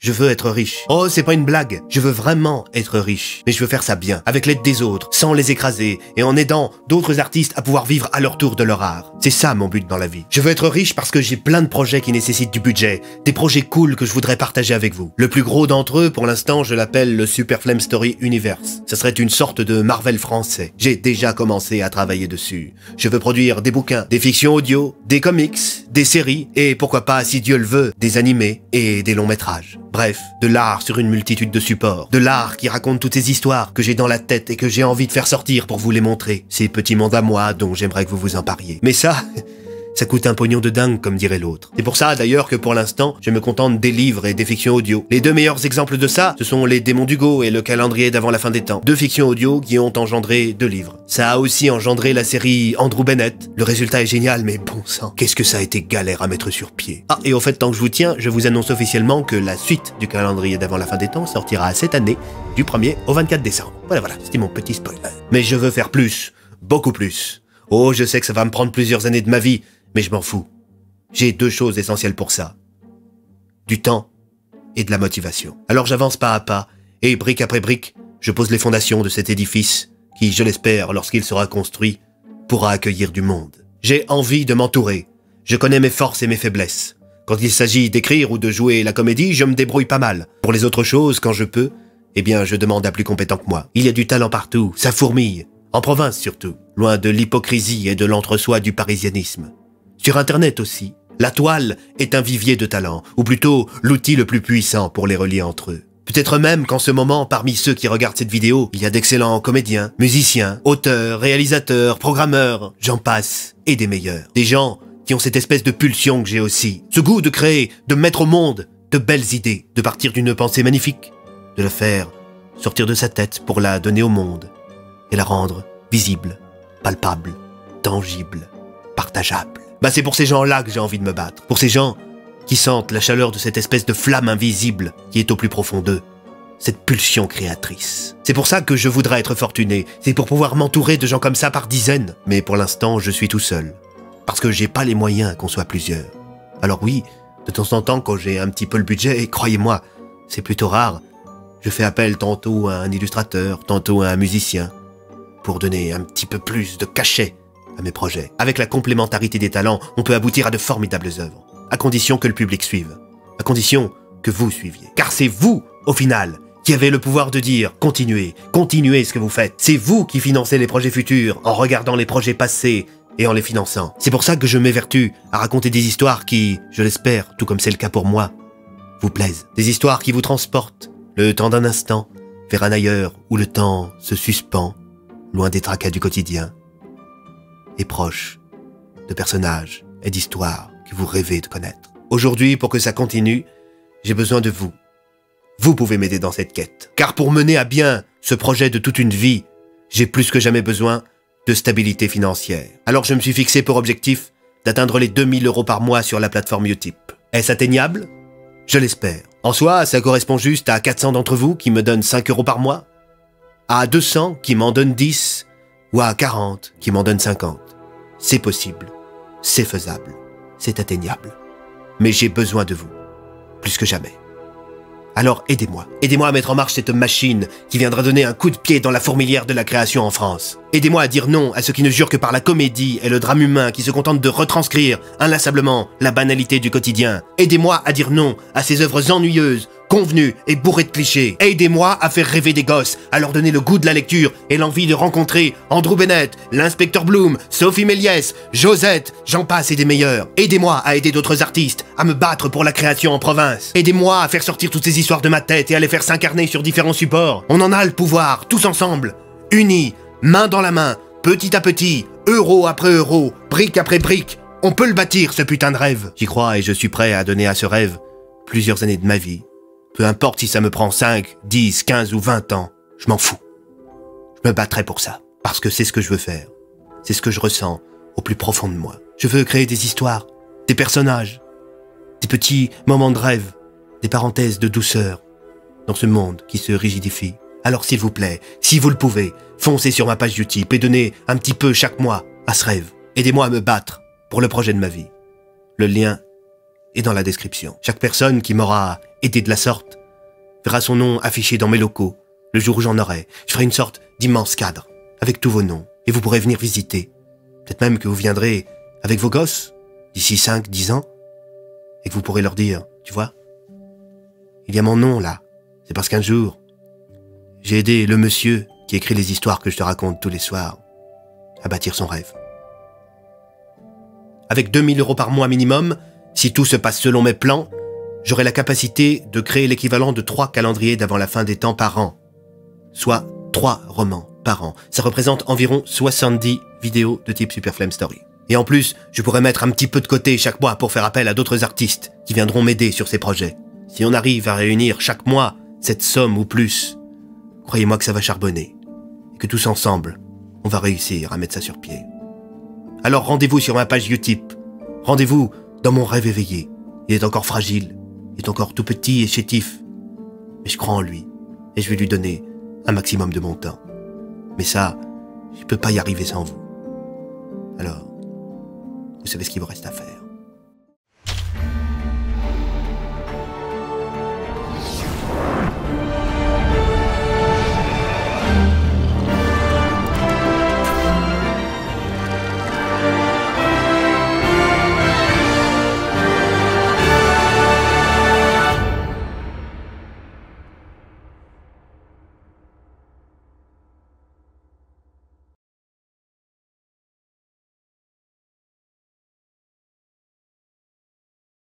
Je veux être riche. Oh, c'est pas une blague. Je veux vraiment être riche. Mais je veux faire ça bien, avec l'aide des autres, sans les écraser, et en aidant d'autres artistes à pouvoir vivre à leur tour de leur art. C'est ça mon but dans la vie. Je veux être riche parce que j'ai plein de projets qui nécessitent du budget, des projets cool que je voudrais partager avec vous. Le plus gros d'entre eux, pour l'instant, je l'appelle le Super Flame Story Universe. Ce serait une sorte de Marvel français. J'ai déjà commencé à travailler dessus. Je veux produire des bouquins, des fictions audio, des comics, des séries, et pourquoi pas, si Dieu le veut, des animés et des longs métrages. Bref, de l'art sur une multitude de supports. De l'art qui raconte toutes ces histoires que j'ai dans la tête et que j'ai envie de faire sortir pour vous les montrer. Ces petits mondes à moi dont j'aimerais que vous vous empariez. Mais ça... ça coûte un pognon de dingue, comme dirait l'autre. C'est pour ça, d'ailleurs, que pour l'instant, je me contente des livres et des fictions audio. Les deux meilleurs exemples de ça, ce sont Les Démons d'Hugo et Le Calendrier d'avant la fin des temps. Deux fictions audio qui ont engendré 2 livres. Ça a aussi engendré la série Andrew Bennett. Le résultat est génial, mais bon sang, qu'est-ce que ça a été galère à mettre sur pied. Ah, et au fait, tant que je vous tiens, je vous annonce officiellement que la suite du Calendrier d'avant la fin des temps sortira cette année, du 1er au 24 décembre. Voilà, c'était mon petit spoiler. Mais je veux faire plus, beaucoup plus. Oh, je sais que ça va me prendre plusieurs années de ma vie, mais je m'en fous. J'ai 2 choses essentielles pour ça. Du temps et de la motivation. Alors j'avance pas à pas, et brique après brique, je pose les fondations de cet édifice qui, je l'espère, lorsqu'il sera construit, pourra accueillir du monde. J'ai envie de m'entourer. Je connais mes forces et mes faiblesses. Quand il s'agit d'écrire ou de jouer la comédie, je me débrouille pas mal. Pour les autres choses, quand je peux, eh bien je demande à plus compétent que moi. Il y a du talent partout, ça fourmille. En province surtout, loin de l'hypocrisie et de l'entre-soi du parisianisme. Sur Internet aussi, la toile est un vivier de talent, ou plutôt l'outil le plus puissant pour les relier entre eux. Peut-être même qu'en ce moment, parmi ceux qui regardent cette vidéo, il y a d'excellents comédiens, musiciens, auteurs, réalisateurs, programmeurs, j'en passe, et des meilleurs. Des gens qui ont cette espèce de pulsion que j'ai aussi. Ce goût de créer, de mettre au monde de belles idées, de partir d'une pensée magnifique, de le faire sortir de sa tête pour la donner au monde, et la rendre visible, palpable, tangible, partageable. Bah c'est pour ces gens-là que j'ai envie de me battre. Pour ces gens qui sentent la chaleur de cette espèce de flamme invisible qui est au plus profond d'eux. Cette pulsion créatrice. C'est pour ça que je voudrais être fortuné. C'est pour pouvoir m'entourer de gens comme ça par dizaines. Mais pour l'instant, je suis tout seul. Parce que j'ai pas les moyens qu'on soit plusieurs. Alors oui, de temps en temps, quand j'ai un petit peu le budget, et croyez-moi, c'est plutôt rare, je fais appel tantôt à un illustrateur, tantôt à un musicien, pour donner un petit peu plus de cachet à mes projets. Avec la complémentarité des talents, on peut aboutir à de formidables œuvres, à condition que le public suive, à condition que vous suiviez. Car c'est vous, au final, qui avez le pouvoir de dire « continuez, continuez ce que vous faites ». C'est vous qui financez les projets futurs en regardant les projets passés et en les finançant. C'est pour ça que je m'évertue à raconter des histoires qui, je l'espère, tout comme c'est le cas pour moi, vous plaisent. Des histoires qui vous transportent, le temps d'un instant, vers un ailleurs où le temps se suspend, loin des tracas du quotidien, et proche de personnages et d'histoires que vous rêvez de connaître. Aujourd'hui, pour que ça continue, j'ai besoin de vous. Vous pouvez m'aider dans cette quête. Car pour mener à bien ce projet de toute une vie, j'ai plus que jamais besoin de stabilité financière. Alors je me suis fixé pour objectif d'atteindre les 2000 € par mois sur la plateforme Utip. Est-ce atteignable? Je l'espère. En soi, ça correspond juste à 400 d'entre vous qui me donnent 5 € par mois, à 200 qui m'en donnent 10, ou à 40 qui m'en donnent 50. C'est possible, c'est faisable, c'est atteignable. Mais j'ai besoin de vous, plus que jamais. Alors aidez-moi. Aidez-moi à mettre en marche cette machine qui viendra donner un coup de pied dans la fourmilière de la création en France. Aidez-moi à dire non à ceux qui ne jurent que par la comédie et le drame humain, qui se contentent de retranscrire inlassablement la banalité du quotidien. Aidez-moi à dire non à ces œuvres ennuyeuses, convenues et bourrées de clichés. Aidez-moi à faire rêver des gosses, à leur donner le goût de la lecture et l'envie de rencontrer Andrew Bennett, l'inspecteur Bloom, Sophie Méliès, Josette, j'en passe et des meilleurs. Aidez-moi à aider d'autres artistes, à me battre pour la création en province. Aidez-moi à faire sortir toutes ces histoires de ma tête et à les faire s'incarner sur différents supports. On en a le pouvoir, tous ensemble, unis, main dans la main, petit à petit, euro après euro, brique après brique. On peut le bâtir, ce putain de rêve. J'y crois et je suis prêt à donner à ce rêve plusieurs années de ma vie. Peu importe si ça me prend 5, 10, 15 ou 20 ans, je m'en fous. Je me battrai pour ça, parce que c'est ce que je veux faire. C'est ce que je ressens au plus profond de moi. Je veux créer des histoires, des personnages, des petits moments de rêve, des parenthèses de douceur dans ce monde qui se rigidifie. Alors s'il vous plaît, si vous le pouvez, foncez sur ma page Utip et donnez un petit peu chaque mois à ce rêve. Aidez-moi à me battre pour le projet de ma vie. Le lien est dans la description. Chaque personne qui m'aura aidé de la sorte verra son nom affiché dans mes locaux le jour où j'en aurai. Je ferai une sorte d'immense cadre avec tous vos noms et vous pourrez venir visiter. Peut-être même que vous viendrez avec vos gosses d'ici 5, 10 ans et que vous pourrez leur dire, tu vois, il y a mon nom là. C'est parce qu'un jour, j'ai aidé le monsieur qui écrit les histoires que je te raconte tous les soirs à bâtir son rêve. Avec 2 000 € par mois minimum, si tout se passe selon mes plans, j'aurai la capacité de créer l'équivalent de 3 calendriers d'avant la fin des temps par an. Soit 3 romans par an. Ça représente environ 70 vidéos de type Super Flame Story. Et en plus, je pourrais mettre un petit peu de côté chaque mois pour faire appel à d'autres artistes qui viendront m'aider sur ces projets. Si on arrive à réunir chaque mois cette somme ou plus, croyez-moi que ça va charbonner. Et que tous ensemble, on va réussir à mettre ça sur pied. Alors rendez-vous sur ma page Utip. Rendez-vous dans mon rêve éveillé. Il est encore fragile, il est encore tout petit et chétif. Mais je crois en lui, et je vais lui donner un maximum de mon temps. Mais ça, je peux pas y arriver sans vous. Alors, vous savez ce qu'il vous reste à faire.